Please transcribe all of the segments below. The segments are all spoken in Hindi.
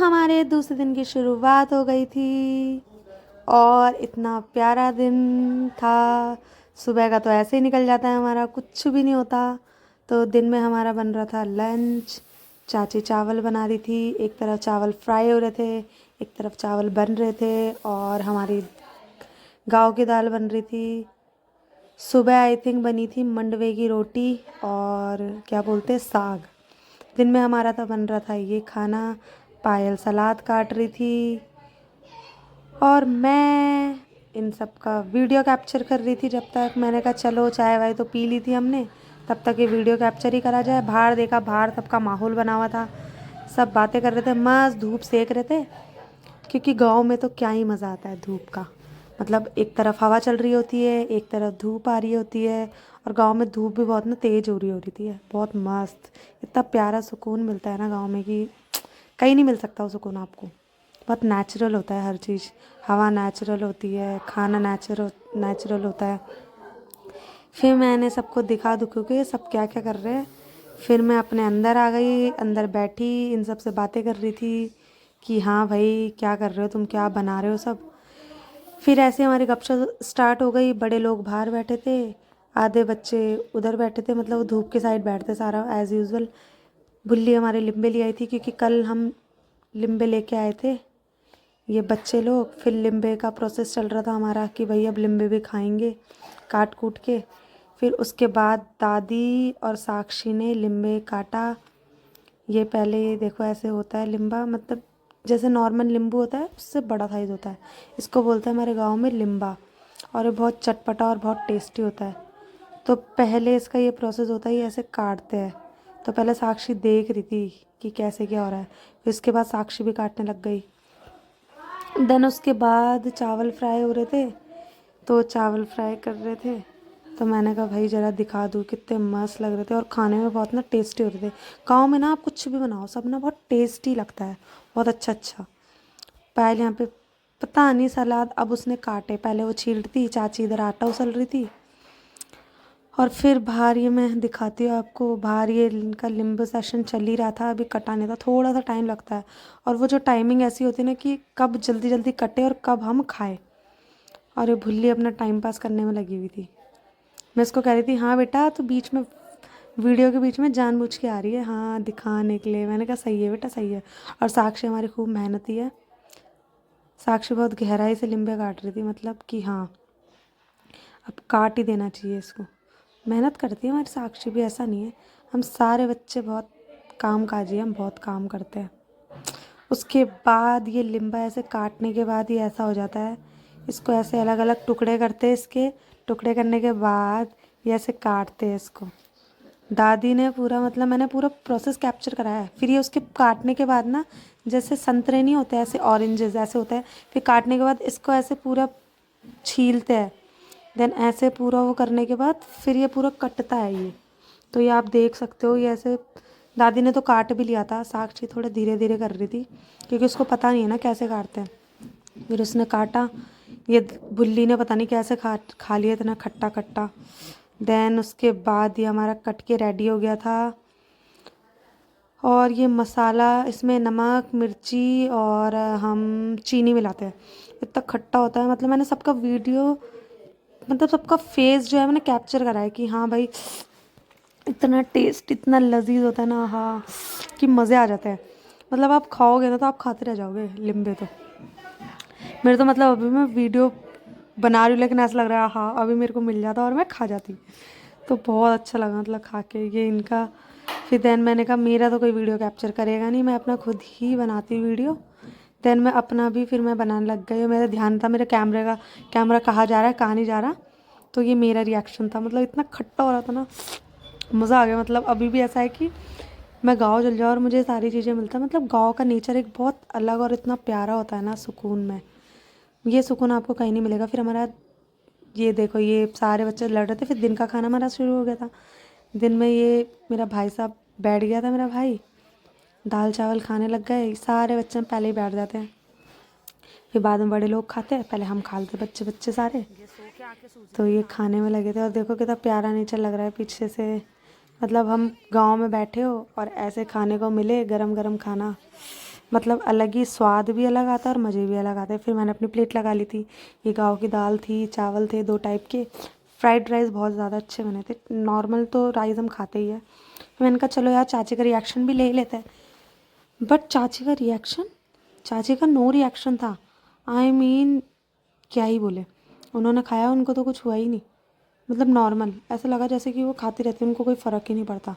हमारे दूसरे दिन की शुरुआत हो गई थी और इतना प्यारा दिन था। सुबह का तो ऐसे ही निकल जाता है, हमारा कुछ भी नहीं होता। तो दिन में हमारा बन रहा था लंच। चाची चावल बना रही थी, एक तरफ चावल फ्राई हो रहे थे, एक तरफ चावल बन रहे थे, और हमारी गाँव की दाल बन रही थी। सुबह आई थिंक बनी थी मंडवे की रोटी और क्या बोलते साग। दिन में हमारा तो बन रहा था ये खाना। पायल सलाद काट रही थी और मैं इन सब का वीडियो कैप्चर कर रही थी। जब तक मैंने कहा चलो चाय वाय तो पी ली थी हमने, तब तक ये वीडियो कैप्चर ही करा जाए। बाहर देखा, बाहर सबका माहौल बना हुआ था, सब बातें कर रहे थे, मस्त धूप सेक रहे थे। क्योंकि गांव में तो क्या ही मज़ा आता है धूप का। मतलब एक तरफ हवा चल रही होती है, एक तरफ धूप आ रही होती है, और गांव में धूप भी बहुत ना तेज़ हो रही थी। बहुत मस्त, इतना प्यारा सुकून मिलता है ना गांव में कि कहीं नहीं मिल सकता वो सुकून आपको। बहुत नेचुरल होता है हर चीज़। हवा नेचुरल होती है, खाना नेचुरल होता है। फिर मैंने सबको दिखा दुखू के सब क्या क्या कर रहे हैं। फिर मैं अपने अंदर आ गई, अंदर बैठी, इन सब से बातें कर रही थी कि हाँ भाई क्या कर रहे हो तुम, क्या बना रहे हो सब। फिर ऐसे हमारी गपशप स्टार्ट हो गई। बड़े लोग बाहर बैठे थे, आधे बच्चे उधर बैठे थे, मतलब वो धूप के साइड बैठते सारा एज़ यूजुअल। बुल्ली हमारे लिम्बे ले आई थी क्योंकि कल हम लिम्बे लेके आए थे ये बच्चे लोग। फिर लिम्बे का प्रोसेस चल रहा था हमारा कि भाई अब लिम्बे भी खाएंगे काट कूट के। फिर उसके बाद दादी और साक्षी ने लिम्बे काटा। ये पहले देखो ऐसे होता है लिम्बा, मतलब जैसे नॉर्मल नींबू होता है उससे बड़ा साइज़ होता है। इसको बोलते हैं हमारे गांव में लिम्बा, और ये बहुत चटपटा और बहुत टेस्टी होता है। तो पहले इसका ये प्रोसेस होता है, ये ऐसे काटते हैं। तो पहले साक्षी देख रही थी कि कैसे क्या हो रहा है, फिर उसके बाद साक्षी भी काटने लग गई। देन उसके बाद चावल फ्राई हो रहे थे, तो चावल फ्राई कर रहे थे। तो मैंने कहा भाई ज़रा दिखा दूँ, कितने मस्त लग रहे थे और खाने में बहुत ना टेस्टी हो रहे थे। गाँव में ना आप कुछ भी बनाओ सब ना बहुत टेस्टी लगता है, बहुत अच्छा अच्छा। पहले यहाँ पे पता नहीं सलाद अब उसने काटे, पहले वो छील रही थी चाची, इधर आटा उसल रही थी। और फिर बाहर ये मैं दिखाती हूँ आपको, बाहर ये इनका लिम्बू सेशन चल ही रहा था, अभी कटा नहीं था, थोड़ा सा टाइम लगता है। और वो जो टाइमिंग ऐसी होती है ना कि कब जल्दी जल्दी कटे और कब हम खाएं। और ये भुल्ली अपना टाइम पास करने में लगी हुई थी। मैं इसको कह रही थी हाँ बेटा तो बीच में वीडियो के बीच में जानबूझ के आ रही है हाँ दिखाने के लिए। मैंने कहा सही है बेटा सही है। और साक्षी हमारी खूब मेहनती है। साक्षी बहुत गहराई से लिम्बे काट रही थी, मतलब कि हाँ अब काट ही देना चाहिए इसको। मेहनत करती है हमारी साक्षी भी, ऐसा नहीं है। हम सारे बच्चे बहुत काम काजी हैं, हम बहुत काम करते हैं। उसके बाद ये लिम्बा ऐसे काटने के बाद ये ऐसा हो जाता है, इसको ऐसे अलग अलग टुकड़े करते हैं। इसके टुकड़े करने के बाद ये ऐसे काटते हैं इसको। दादी ने पूरा, मतलब मैंने पूरा प्रोसेस कैप्चर कराया है। फिर ये उसके काटने के बाद ना, जैसे संतरे नहीं होते ऐसे ऑरेंजेस ऐसे होते हैं, फिर काटने के बाद इसको ऐसे पूरा छीलते हैं। देन ऐसे पूरा वो करने के बाद फिर ये पूरा कटता है ये। तो ये आप देख सकते हो, ये ऐसे दादी ने तो काट भी लिया था, साक्षी थोड़े धीरे धीरे कर रही थी क्योंकि उसको पता नहीं है ना कैसे काटते हैं। फिर उसने काटा, ये बुल्ली ने पता नहीं कैसे खा लिया इतना खट्टा खट्टा। देन उसके बाद ये हमारा कट के रेडी हो गया था। और ये मसाला, इसमें नमक मिर्ची और हम चीनी मिलाते हैं। इतना खट्टा होता है, मतलब मैंने सबका वीडियो, मतलब सबका फेस जो है मैंने कैप्चर करा है कि हाँ भाई इतना टेस्ट इतना लजीज होता है ना, हाँ कि मज़े आ जाते हैं। मतलब आप खाओगे ना तो आप खाते रह जाओगे लिम्बे तो। मेरे तो मतलब अभी मैं वीडियो बना रही हूँ लेकिन ऐसा लग रहा है हाँ अभी मेरे को मिल जाता और मैं खा जाती। तो बहुत अच्छा लगा मतलब खा के ये इनका। फिर देन मैंने कहा मेरा तो कोई वीडियो कैप्चर करेगा नहीं, मैं अपना खुद ही बनाती हूँ वीडियो। देन मैं अपना भी फिर मैं बनाने लग गई, और मेरा ध्यान था मेरे कैमरे का, कैमरा कहाँ जा रहा है कहाँ नहीं जा रहा। तो ये मेरा रिएक्शन था, मतलब इतना खट्टा हो रहा था ना, मज़ा आ गया। मतलब अभी भी ऐसा है कि मैं गाँव चल जाऊँ और मुझे सारी चीज़ें मिलता है। मतलब गाँव का नेचर एक बहुत अलग और इतना प्यारा होता है ना सुकून में, ये सुकून आपको कहीं नहीं मिलेगा। फिर हमारा ये देखो ये सारे बच्चे लड़ रहे थे, फिर दिन का खाना हमारा शुरू हो गया था। दिन में ये मेरा भाई साहब बैठ गया था, मेरा भाई दाल चावल खाने लग गए। सारे बच्चे पहले ही बैठ जाते हैं, फिर बाद में बड़े लोग खाते हैं, पहले हम खा लेते बच्चे बच्चे सारे। तो ये खाने में लगे थे और देखो कितना प्यारा नेचर लग रहा है पीछे से। मतलब हम गांव में बैठे हो और ऐसे खाने को मिले गरम गरम खाना, मतलब अलग ही स्वाद भी अलग आता है और मज़े भी अलग आते हैं। फिर मैंने अपनी प्लेट लगा ली थी। ये गाँव की दाल थी, चावल थे 2 टाइप के। फ्राइड राइस बहुत ज़्यादा अच्छे बने थे। नॉर्मल तो राइस हम खाते ही है। फिर मैंने कहा चलो यार चाची का रिएक्शन भी ले ही लेते हैं। बट चाची का नो रिएक्शन था। आई मीन क्या ही बोले, उन्होंने खाया, उनको तो कुछ हुआ ही नहीं। मतलब नॉर्मल ऐसा लगा जैसे कि वो खाते रहते, उनको कोई फ़र्क ही नहीं पड़ता।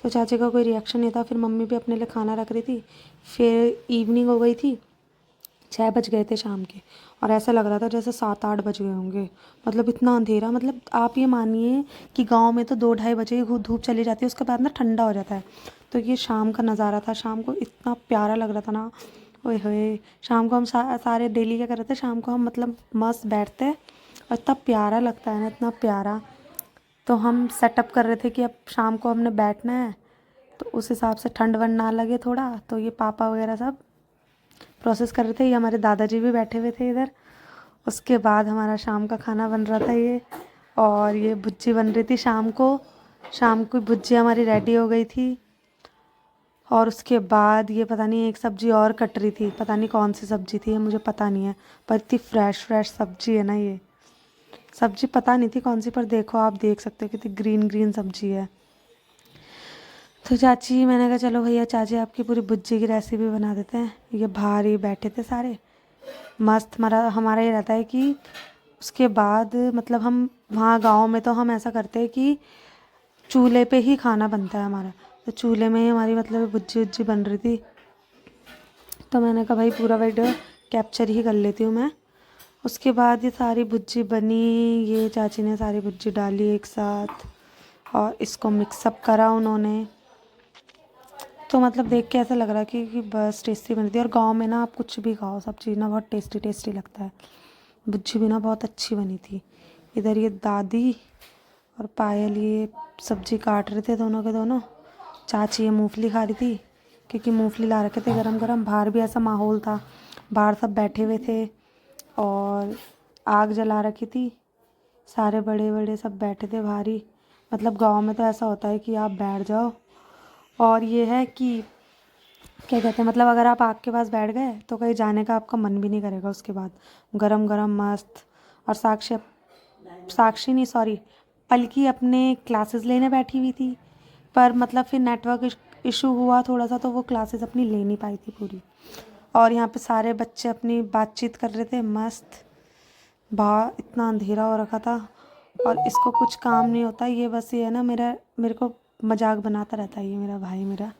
तो चाची का कोई रिएक्शन नहीं था। फिर मम्मी भी अपने लिए खाना रख रही थी। फिर इवनिंग हो गई थी, 6 बज गए थे शाम के, और ऐसा लग रहा था जैसे 7-8 बज गए होंगे। मतलब इतना अंधेरा, मतलब आप ये मानिए कि गांव में तो 2-2:30 बजे ही धूप चली जाती है, उसके बाद ना ठंडा हो जाता है। तो ये शाम का नज़ारा था, शाम को इतना प्यारा लग रहा था ना। ओए होए, शाम को हम सारे डेली क्या कर रहे थे, शाम को हम मतलब मस्त बैठते और इतना प्यारा लगता है ना, इतना प्यारा। तो हम सेटअप कर रहे थे कि अब शाम को हमने बैठना है, तो उस हिसाब से ठंड वंड ना लगे थोड़ा। तो ये पापा वगैरह सब प्रोसेस कर रहे थे, ये हमारे दादाजी भी बैठे हुए थे इधर। उसके बाद हमारा शाम का खाना बन रहा था ये, और ये भुज्जी बन रही थी शाम को भुज्जी हमारी रेडी हो गई थी। और उसके बाद ये पता नहीं एक सब्ज़ी और कट रही थी, पता नहीं कौन सी सब्ज़ी थी, ये मुझे पता नहीं है। पर इतनी फ्रेश सब्ज़ी है ना, ये सब्ज़ी पता नहीं थी कौन सी, पर देखो आप देख सकते हो कितनी ग्रीन ग्रीन सब्ज़ी है। तो चाची, मैंने कहा चलो भैया चाची आपकी पूरी भुज्जी की रेसिपी बना देते हैं। ये बाहर ही बैठे थे सारे मस्त। हमारा ये रहता है कि उसके बाद मतलब हम वहाँ गांव में तो हम ऐसा करते हैं कि चूल्हे पे ही खाना बनता है हमारा। तो चूल्हे में ही हमारी मतलब भुज्जी उज्जी बन रही थी। तो मैंने कहा भाई पूरा वीडियो कैप्चर ही कर लेती हूँ मैं। उसके बाद ये सारी भुज्जी बनी, ये चाची ने सारी भुज्जी डाली एक साथ और इसको मिक्सअप करा उन्होंने। तो मतलब देख के ऐसा लग रहा कि बस टेस्टी बनी थी। और गांव में ना आप कुछ भी खाओ, सब चीज़ ना बहुत टेस्टी टेस्टी लगता है। भुज्जी भी ना बहुत अच्छी बनी थी। इधर ये दादी और पायल ये सब्जी काट रहे थे, दोनों के दोनों। चाची ये मूंगफली खा रही थी, क्योंकि मूंगफली ला रखे थे गरम गरम। बाहर भी ऐसा माहौल था, बाहर सब बैठे हुए थे और आग जला रखी थी। सारे बड़े बड़े सब बैठे थे बाहर ही। मतलब गाँव में तो ऐसा होता है कि आप बैठ जाओ, और ये है कि क्या कहते हैं, मतलब अगर आप आग के पास बैठ गए तो कहीं जाने का आपका मन भी नहीं करेगा उसके बाद। गरम गरम मस्त। और साक्षी नहीं, सॉरी, पलकी अपने क्लासेस लेने बैठी हुई थी, पर मतलब फिर नेटवर्क इशू हुआ थोड़ा सा, तो वो क्लासेस अपनी ले नहीं पाई थी पूरी। और यहाँ पे सारे बच्चे अपनी बातचीत कर रहे थे मस्त। बाहर इतना अंधेरा हो रखा था, और इसको कुछ काम नहीं होता, ये बस ये है ना, मेरे को मजाक बनाता रहता है ये मेरा भाई मेरा।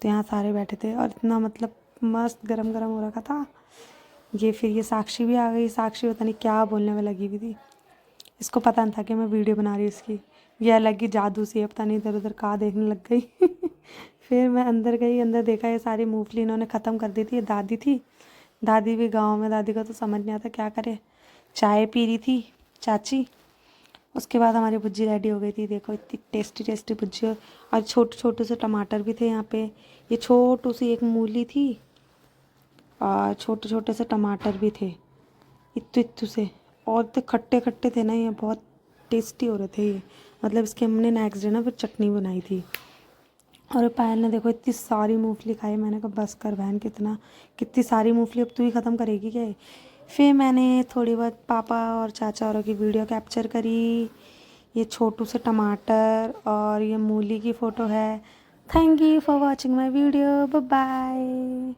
तो यहाँ सारे बैठे थे और इतना मतलब मस्त गरम गरम हो रखा था। ये साक्षी भी आ गई। साक्षी पता नहीं क्या बोलने में लगी हुई थी, इसको पता नहीं था कि मैं वीडियो बना रही हूँ इसकी। ये अलग ही जादू सी है, पता नहीं इधर उधर कहाँ देखने लग गई। फिर मैं अंदर गई, अंदर देखा ये सारी मूंगफली इन्होंने ख़त्म कर दी थी। ये दादी थी, दादी भी गाँव में, दादी को तो समझ नहीं आता क्या करे। चाय पी रही थी चाची। उसके बाद हमारी भुज्जी रेडी हो गई थी। देखो इतनी टेस्टी टेस्टी भुज्जी, और छोटे छोटे से टमाटर भी थे यहाँ पे। ये छोटू सी एक मूली थी और छोटे छोटे से टमाटर भी थे, इतने इतने से। और इतने खट्टे खट्टे थे ना, ये बहुत टेस्टी हो रहे थे ये। मतलब इसके हमने नेक्स्ट डे ना फिर चटनी बनाई थी। और पायल ने देखो इतनी सारी मूंगफली खाई। मैंने कहा बस कर बहन, कितनी सारी मूंगफली अब तू ही ख़त्म करेगी क्या? फिर मैंने थोड़ी बहुत पापा और चाचा औरों की वीडियो कैप्चर करी। ये छोटू से टमाटर और ये मूली की फ़ोटो है। Thank you for watching my video, bye bye.